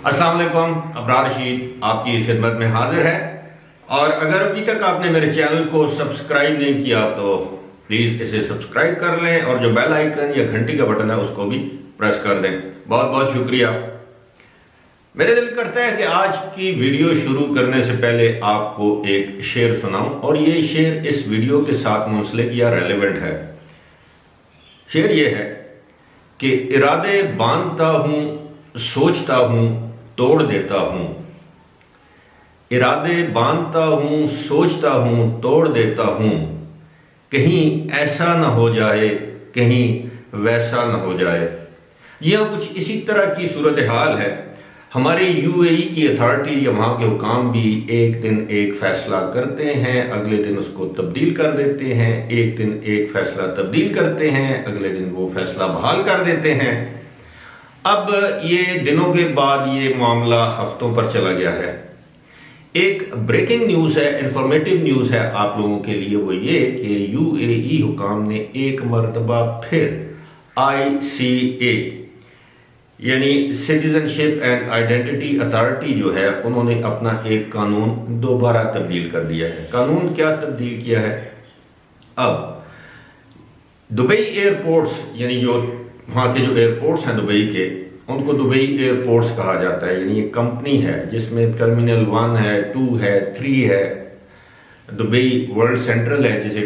अस्सलाम वालेकुम। अबरार रशीद आपकी खिदमत में हाजिर है। और अगर अभी तक आपने मेरे चैनल को सब्सक्राइब नहीं किया तो प्लीज़ इसे सब्सक्राइब कर लें और जो बेल आइकन या घंटी का बटन है उसको भी प्रेस कर दें। बहुत बहुत शुक्रिया। मेरे दिल करता है कि आज की वीडियो शुरू करने से पहले आपको एक शेर सुनाऊं और ये शेर इस वीडियो के साथ मुंसलिक या रेलेवेंट है। शेर ये है कि इरादे बांधता हूं, सोचता हूं, तोड़ देता हूं। इरादे बांधता हूं, सोचता हूं, तोड़ देता हूं। कहीं ऐसा न हो जाए, कहीं वैसा न हो जाए। यह कुछ इसी तरह की सूरत हाल है। हमारे यूएई की अथॉरिटी या वहाँ के हुकाम भी एक दिन एक फैसला करते हैं, अगले दिन उसको तब्दील कर देते हैं। एक दिन एक फैसला तब्दील करते हैं, अगले दिन वो फैसला बहाल कर देते हैं। अब ये दिनों के बाद ये मामला हफ्तों पर चला गया है। एक ब्रेकिंग न्यूज़ है, इंफॉर्मेटिव न्यूज़ है आप लोगों के लिए, वो ये कि यूएई हुकाम ने एक मरतबा फिर ICA यानी सिटीजनशिप एंड आइडेंटिटी अथॉरिटी जो है उन्होंने अपना एक कानून दोबारा तब्दील कर दिया है। कानून क्या तब्दील किया है? अब दुबई एयरपोर्ट्स यानी जो वहाँ के जो एयरपोर्ट्स हैं दुबई के, उनको दुबई एयरपोर्ट्स कहा जाता है। यानी एक कंपनी है जिसमें टर्मिनल 1 है, 2 है, 3 है। दुबई वर्ल्ड सेंट्रल है जिसे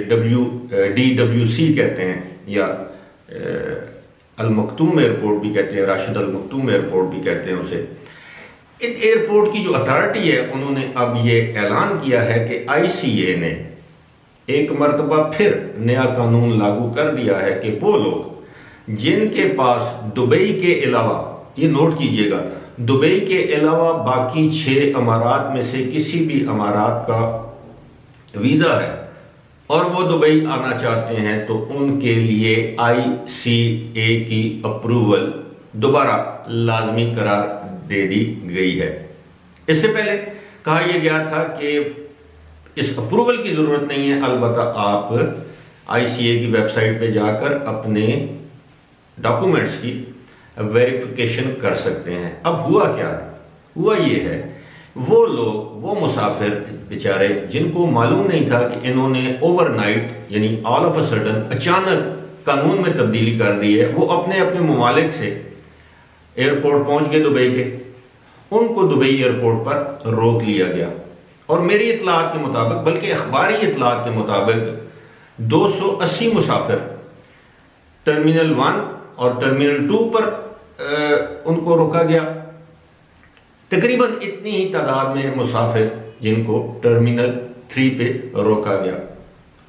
DWC कहते हैं, या अल मखतूम एयरपोर्ट भी कहते हैं, राशिद अल मखतूम एयरपोर्ट भी कहते हैं उसे। इन एयरपोर्ट की जो अथॉरिटी है उन्होंने अब ये ऐलान किया है कि ICA ने एक मरतबा फिर नया कानून लागू कर दिया है कि वो लोग जिनके पास दुबई के अलावा, ये नोट कीजिएगा, दुबई के अलावा बाकी 6 अमारात में से किसी भी अमारात का वीजा है और वो दुबई आना चाहते हैं तो उनके लिए ICA की अप्रूवल दोबारा लाजमी करार दे दी गई है। इससे पहले कहा यह गया था कि इस अप्रूवल की जरूरत नहीं है, अलबत्ता आप ICA की वेबसाइट पे जाकर अपने डॉक्यूमेंट्स की वेरिफिकेशन कर सकते हैं। अब हुआ क्या है? हुआ ये है, वो लोग, वो मुसाफिर बेचारे जिनको मालूम नहीं था कि इन्होंने ओवरनाइट यानी ऑल ऑफ अ सडन अचानक कानून में तब्दीली कर दी है, वो अपने अपने ममालिक से एयरपोर्ट पहुंच गए दुबई के, उनको दुबई एयरपोर्ट पर रोक लिया गया। और मेरी इतलात के मुताबिक, बल्कि अखबारी इतलात के मुताबिक 280 मुसाफिर टर्मिनल 1 और टर्मिनल 2 पर उनको रोका गया। तकरीबन इतनी ही तादाद में मुसाफिर जिनको टर्मिनल 3 पे रोका गया।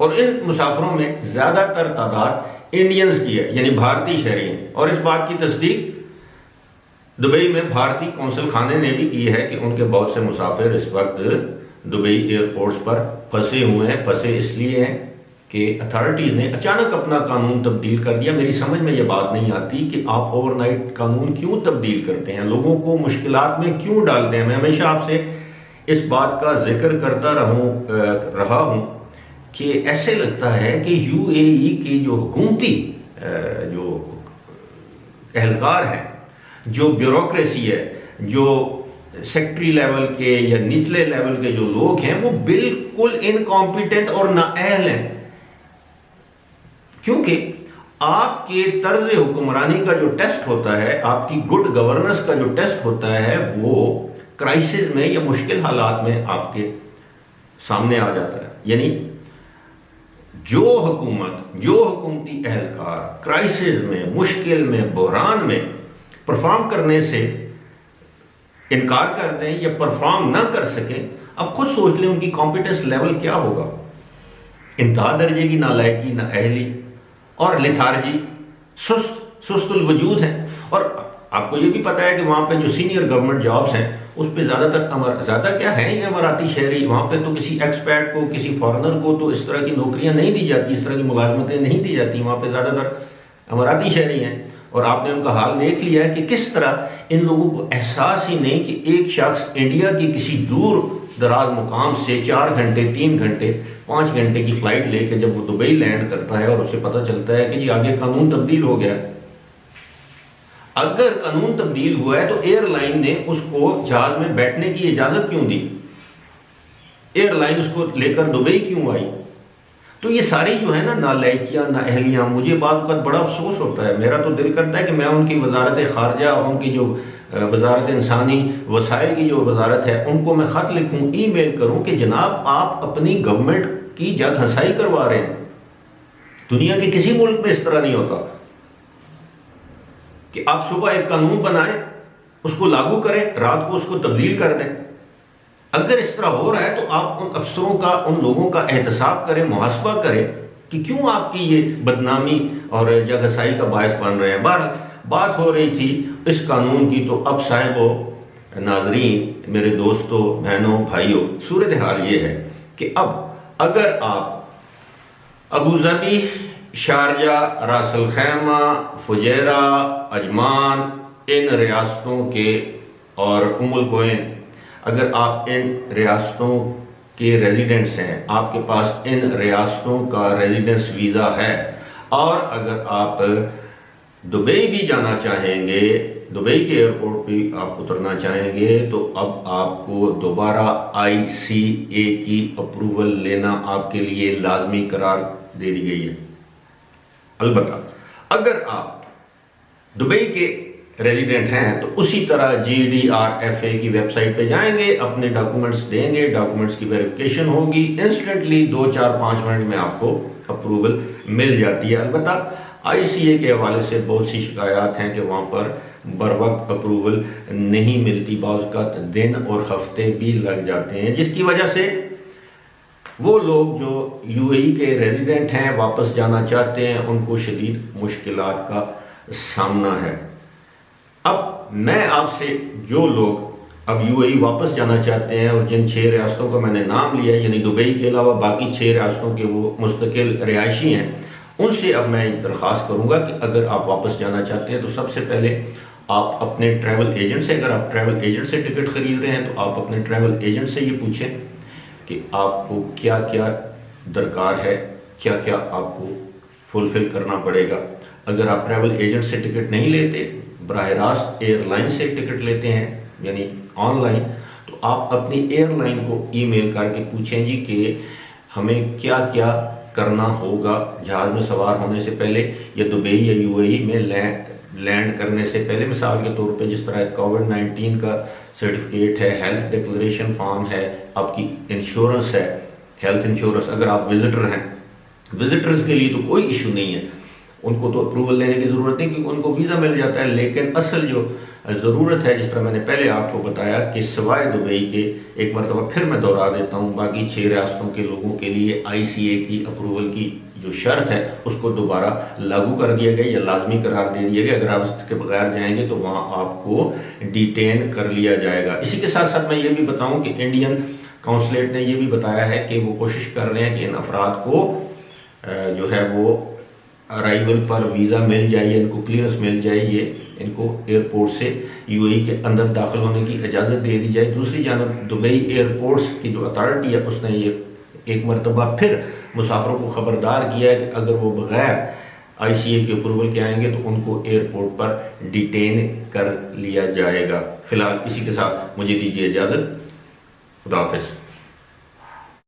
और इन मुसाफिरों में ज्यादातर तादाद इंडियंस की है, यानी भारतीय शहरी हैं। और इस बात की तस्दीक दुबई में भारतीय कौंसल खाने ने भी की है कि उनके बहुत से मुसाफिर इस वक्त दुबई एयरपोर्ट्स पर फंसे हुए हैं। फंसे इसलिए हैं कि अथॉरिटीज ने अचानक अपना कानून तब्दील कर दिया। मेरी समझ में यह बात नहीं आती कि आप ओवरनाइट कानून क्यों तब्दील करते हैं, लोगों को मुश्किलात में क्यों डालते हैं। मैं हमेशा आपसे इस बात का जिक्र करता रहा हूं कि ऐसे लगता है कि यूएई की जो हुकूमती जो एहलकार है, जो ब्यूरोक्रेसी है, जो सेक्रेटरी लेवल के या निचले लेवल के जो लोग हैं, वो बिल्कुल इनकॉम्पिटेंट और नाअहल हैं। क्योंकि आपके तर्ज हुक्मरानी का जो टेस्ट होता है, आपकी गुड गवर्नेंस का जो टेस्ट होता है, वो क्राइसिस में या मुश्किल हालात में आपके सामने आ जाता है। यानी जो हुकूमत, जो हुकूमती एहलकार क्राइसिस में, मुश्किल में, बहरान में परफॉर्म करने से इनकार कर दें या परफॉर्म ना कर सकें, अब खुद सोच लें उनकी कॉम्पिटेंस लेवल क्या होगा। इंतहा दर्जे की नालायकी, नाअहली और लिथार्जी, सुस्तुल वजूद है। और आपको ये भी पता है कि वहाँ पे जो सीनियर गवर्नमेंट जॉब्स हैं उस पर ज़्यादा क्या है, ये अमाराती शहरी। वहाँ पे तो किसी एक्सपर्ट को, किसी फॉरेनर को तो इस तरह की नौकरियाँ नहीं दी जाती, इस तरह की मुलाजमतें नहीं दी जाती। वहाँ पे ज़्यादातर अमाराती शहरी हैं। और आपने उनका हाल देख लिया है कि किस तरह इन लोगों को एहसास ही नहीं कि एक शख्स इंडिया की किसी दूर दराज मुकाम से 4 घंटे, 3 घंटे, 5 घंटे की फ्लाइट लेके जब वो दुबई लैंड करता है और उसे पता चलता है कि जी आगे कानून तब्दील हो गया, अगर कानून तब्दील हुआ है तो एयरलाइन ने उसको जहाज में बैठने की इजाजत क्यों दी, एयरलाइन उसको लेकर दुबई क्यों आई। तो ये सारी जो है ना नालायकियाँ नाअहलियाँ, मुझे बात का बड़ा अफसोस होता है। मेरा तो दिल करता है कि मैं उनकी वजारत खारजा, उनकी जो वजारत इंसानी वसाइल की जो वजारत है, उनको मैं ख़त लिखूँ, ईमेल करूँ कि जनाब आप अपनी गवर्नमेंट की जग हंसाई करवा रहे हैं। दुनिया के किसी मुल्क में इस तरह नहीं होता कि आप सुबह एक कानून बनाएं, उसको लागू करें, रात को उसको तब्दील कर दें। अगर इस तरह हो रहा है तो आप उन अफसरों का, उन लोगों का एहतसाब करें, मुहासबा करें कि क्यों आपकी ये बदनामी और जगहसाई का बायस बन रहे हैं। बात हो रही थी इस कानून की, तो अब साहिबो, नाजरीन, मेरे दोस्तों, बहनों, भाइयों, सूरत हाल ये है कि अब अगर आप अबूजबी, शारजा, रासल खैमा, फुजैरा, अजमान, इन रियासतों के और उमुल कोइन, अगर आप इन रियासतों के रेजिडेंट्स हैं, आपके पास इन रियासतों का रेजिडेंस वीज़ा है, और अगर आप दुबई भी जाना चाहेंगे, दुबई के एयरपोर्ट पे आप उतरना चाहेंगे, तो अब आपको दोबारा ICA की अप्रूवल लेना आपके लिए लाजमी करार दे दी गई है। अलबत्ता अगर आप दुबई के रेजिडेंट हैं तो उसी तरह GDRFA की वेबसाइट पे जाएंगे, अपने डॉक्यूमेंट्स देंगे, डॉक्यूमेंट्स की वेरिफिकेशन होगी, इंस्टेंटली 2-4-5 मिनट में आपको अप्रूवल मिल जाती है। अलबत्ता ICA के हवाले से बहुत सी शिकायत हैं कि वहाँ पर बर वक्त अप्रूवल नहीं मिलती, बाज़ का दिन और हफ्ते भी लग जाते हैं, जिसकी वजह से वो लोग जो UAE के रेजिडेंट हैं, वापस जाना चाहते हैं, उनको शदीद मुश्किलात का सामना है। अब मैं आपसे, जो लोग अब UAE वापस जाना चाहते हैं और जिन 6 रियासतों का मैंने नाम लिया, यानी दुबई के अलावा बाकी 6 रियासतों के वो मुस्तकिल रिहायशी हैं, उनसे अब मैं दरख्वास्त करूंगा कि अगर आप वापस जाना चाहते हैं तो सबसे पहले आप अपने ट्रैवल एजेंट से, अगर आप ट्रैवल एजेंट से टिकट खरीद रहे हैं तो आप अपने ट्रैवल एजेंट से ये पूछें कि आपको क्या क्या दरकार है, क्या क्या आपको फुलफिल करना पड़ेगा। अगर आप ट्रैवल एजेंट से टिकट नहीं लेते, बराह रास्त एयरलाइन से टिकट लेते हैं यानी ऑनलाइन, तो आप अपनी एयरलाइन को ईमेल करके पूछें जी कि हमें क्या क्या करना होगा जहाज में सवार होने से पहले, या दुबई या UAE में लैंड करने से पहले। मिसाल के तौर पे जिस तरह कोविड-19 का सर्टिफिकेट है, हेल्थ डिक्लेरेशन फॉर्म है, आपकी इंश्योरेंस है, हेल्थ इंश्योरेंस। अगर आप विजिटर हैं, विजिटर्स के लिए तो कोई इशू नहीं है, उनको तो अप्रूवल लेने की ज़रूरत नहीं क्योंकि उनको वीज़ा मिल जाता है। लेकिन असल जो ज़रूरत है, जिस तरह मैंने पहले आपको बताया कि सिवाय दुबई के, एक मरतबा फिर मैं दोहरा देता हूँ, बाकी 6 रियासतों के लोगों के लिए ICA की अप्रूवल की जो शर्त है उसको दोबारा लागू कर दिया गया या लाजमी करार दे दिया गया। अगर आप इसके बगैर जाएंगे तो वहाँ आपको डिटेन कर लिया जाएगा। इसी के साथ साथ मैं ये भी बताऊँ कि इंडियन काउंसलेट ने ये भी बताया है कि वो कोशिश कर रहे हैं कि इन अफराद को जो है वो अराइवल पर वीज़ा मिल जाए, इनको क्लियरेंस मिल जाए, ये इनको एयरपोर्ट से UAE के अंदर दाखिल होने की इजाज़त दे दी जाए। दूसरी जानब दुबई एयरपोर्ट्स की जो अथॉरिटी है उसने ये एक मरतबा फिर मुसाफिरों को ख़बरदार किया है कि अगर वो बग़ैर ICA के अप्रूवल के आएंगे तो उनको एयरपोर्ट पर डिटेन कर लिया जाएगा। फ़िलहाल इसी के साथ मुझे दीजिए इजाज़त। खुदा हाफ़िज़।